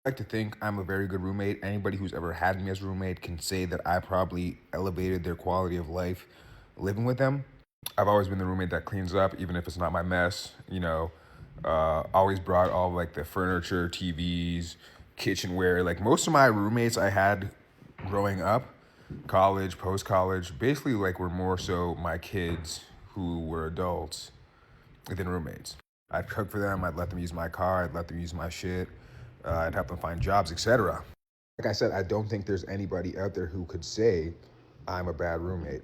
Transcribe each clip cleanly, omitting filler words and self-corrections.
I like to think I'm a very good roommate. Anybody who's ever had me as a roommate can say that I probably elevated their quality of life living with them. I've always been the roommate that cleans up, even if it's not my mess. Always brought all like the furniture, TVs, kitchenware. Like most of my roommates I had growing up, college, post college, basically like were more so my kids who were adults than roommates. I'd cook for them. I'd let them use my car. I'd let them use my shit. I'd help them find jobs, etc. Like I said, I don't think there's anybody out there who could say I'm a bad roommate.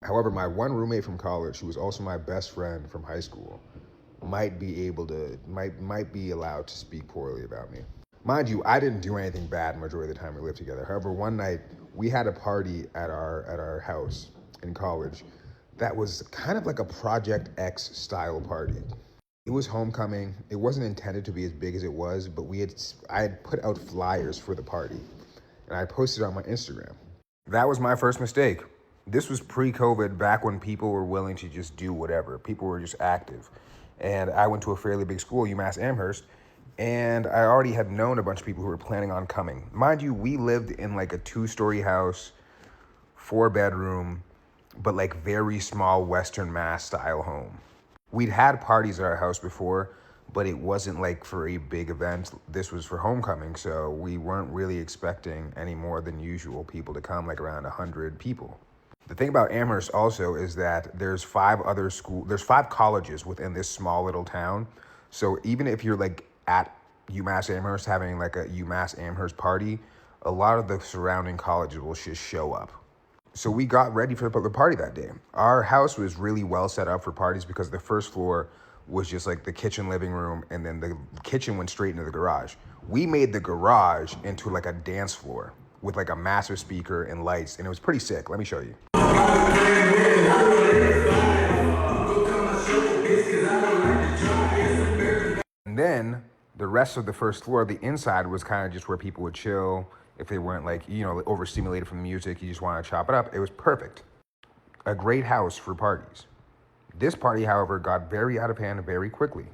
However, my one roommate from college, who was also my best friend from high school, might be allowed to speak poorly about me. Mind you, I didn't do anything bad majority of the time we lived together. However, one night we had a party at our house in college that was kind of like a Project X style party. It was homecoming. It wasn't intended to be as big as it was, but I had put out flyers for the party and I posted it on my Instagram. That was my first mistake. This was pre-COVID, back when people were willing to just do whatever. People were just active. And I went to a fairly big school, UMass Amherst, and I already had known a bunch of people who were planning on coming. Mind you, we lived in like a 2-story house, 4-bedroom, but like very small Western Mass style home. We'd had parties at our house before, but it wasn't like for a big event. This was for homecoming, so we weren't really expecting any more than usual people to come, like around 100 people. The thing about Amherst also is that there's 5 colleges within this small little town. So even if you're like at UMass Amherst having like a UMass Amherst party, a lot of the surrounding colleges will just show up. So we got ready for the party that day. Our house was really well set up for parties because the first floor was just like the kitchen, living room, and then the kitchen went straight into the garage. We made the garage into like a dance floor with like a massive speaker and lights, and it was pretty sick. Let me show you. And then the rest of the first floor, the inside was kind of just where people would chill. If they weren't like, overstimulated from the music, you just want to chop it up. It was perfect. A great house for parties. This party, however, got very out of hand very quickly.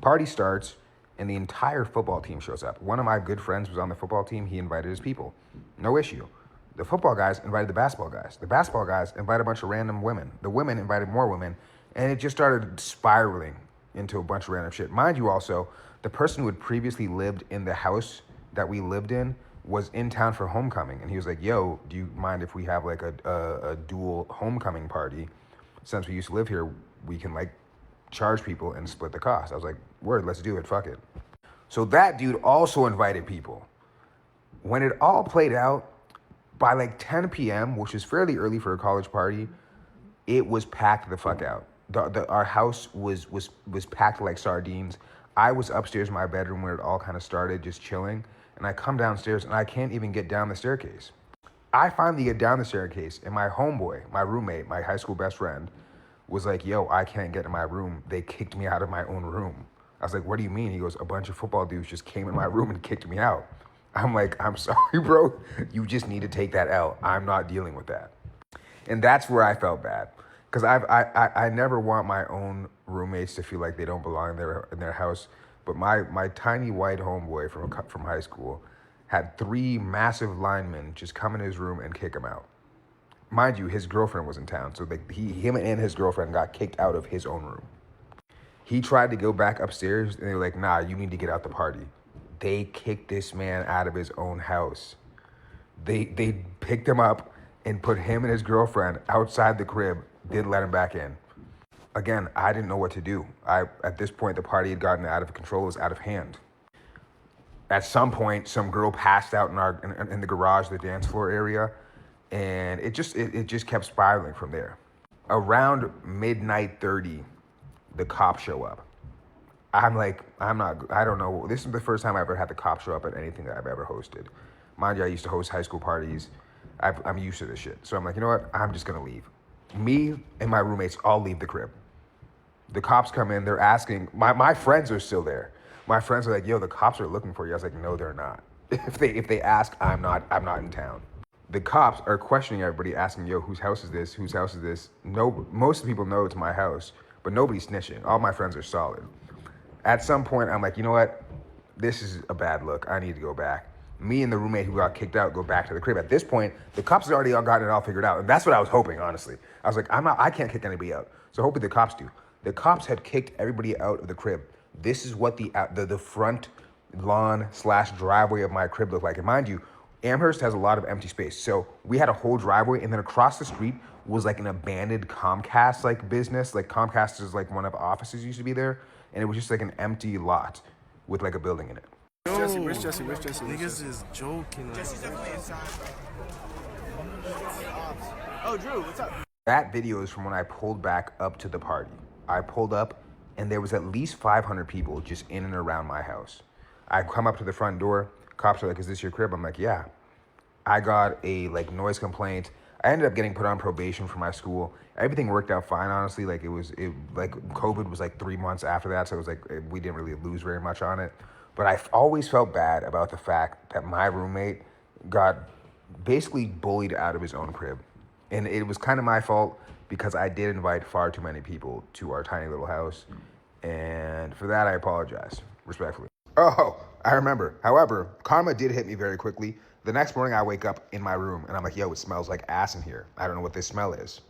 Party starts and the entire football team shows up. One of my good friends was on the football team. He invited his people. No issue. The football guys invited the basketball guys. The basketball guys invited a bunch of random women. The women invited more women. And it just started spiraling into a bunch of random shit. Mind you also, the person who had previously lived in the house that we lived in was in town for homecoming. And he was like, yo, do you mind if we have like a dual homecoming party? Since we used to live here, we can like charge people and split the cost. I was like, word, let's do it, fuck it. So that dude also invited people. When it all played out, by like 10 p.m., which is fairly early for a college party, it was packed the fuck out. Our house was packed like sardines. I was upstairs in my bedroom where it all kind of started, just chilling. And I come downstairs and I can't even get down the staircase. I finally get down the staircase and my homeboy, my roommate, my high school best friend, was like, yo, I can't get in my room. They kicked me out of my own room. I was like, what do you mean? He goes, a bunch of football dudes just came in my room and kicked me out. I'm like, I'm sorry, bro. You just need to take that L. I'm not dealing with that. And that's where I felt bad. Because I never want my own roommates to feel like they don't belong in their house. But my tiny white homeboy from high school had 3 massive linemen just come in his room and kick him out. Mind you, his girlfriend was in town, so him and his girlfriend got kicked out of his own room. He tried to go back upstairs, and they were like, nah, you need to get out the party. They kicked this man out of his own house. They picked him up and put him and his girlfriend outside the crib, didn't let him back in. Again, I didn't know what to do. At this point, the party had gotten out of control, it was out of hand. At some point, some girl passed out in the garage, the dance floor area, and it just kept spiraling from there. Around midnight 30, the cops show up. I don't know. This is the first time I ever had the cops show up at anything that I've ever hosted. Mind you, I used to host high school parties. I'm used to this shit. So I'm like, you know what? I'm just gonna leave. Me and my roommates all leave the crib. The cops come in, they're asking, my friends are still there. My friends are like, yo, the cops are looking for you. I was like, no, they're not. If they ask, I'm not in town. The cops are questioning everybody, asking, yo, whose house is this? Whose house is this? No, most of the people know it's my house, but nobody's snitching. All my friends are solid. At some point, I'm like, you know what? this is a bad look. I need to go back. Me and the roommate who got kicked out go back to the crib. At this point, the cops had already all gotten it all figured out. And that's what I was hoping, honestly. I was like, I can't kick anybody out. So hopefully the cops do. The cops had kicked everybody out of the crib. This is what the front lawn / driveway of my crib looked like. And mind you, Amherst has a lot of empty space. So we had a whole driveway, and then across the street was like an abandoned Comcast like business. Like Comcast is like one of the offices used to be there. And it was just like an empty lot with like a building in it. Where's Jesse? Niggas is joking. Jesse's definitely inside. Oh, Drew, what's up? That video is from when I pulled back up to the party. I pulled up, and there was at least 500 people just in and around my house. I come up to the front door. Cops are like, "Is this your crib?" I'm like, "Yeah." I got a like noise complaint. I ended up getting put on probation for my school. Everything worked out fine, honestly. Like like COVID was like 3 months after that, so it was like we didn't really lose very much on it. But I always felt bad about the fact that my roommate got basically bullied out of his own crib. And it was kind of my fault because I did invite far too many people to our tiny little house. And for that, I apologize, respectfully. Oh, I remember. However, karma did hit me very quickly. The next morning, I wake up in my room, and I'm like, yo, it smells like ass in here. I don't know what this smell is.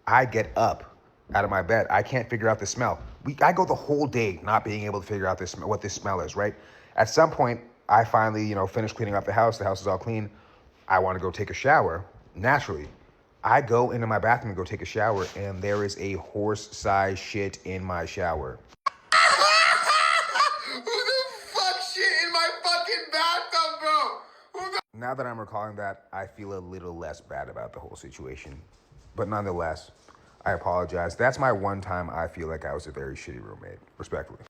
I get up out of my bed. I can't figure out the smell. I go the whole day not being able to figure out what this smell is, right? At some point, I finally, finish cleaning up the house. The house is all clean. I want to go take a shower. Naturally, I go into my bathroom and go take a shower, and there is a horse-sized shit in my shower. Who the fuck shit in my fucking bathtub, bro? Now that I'm recalling that, I feel a little less bad about the whole situation. But nonetheless, I apologize. That's my one time I feel like I was a very shitty roommate, respectfully.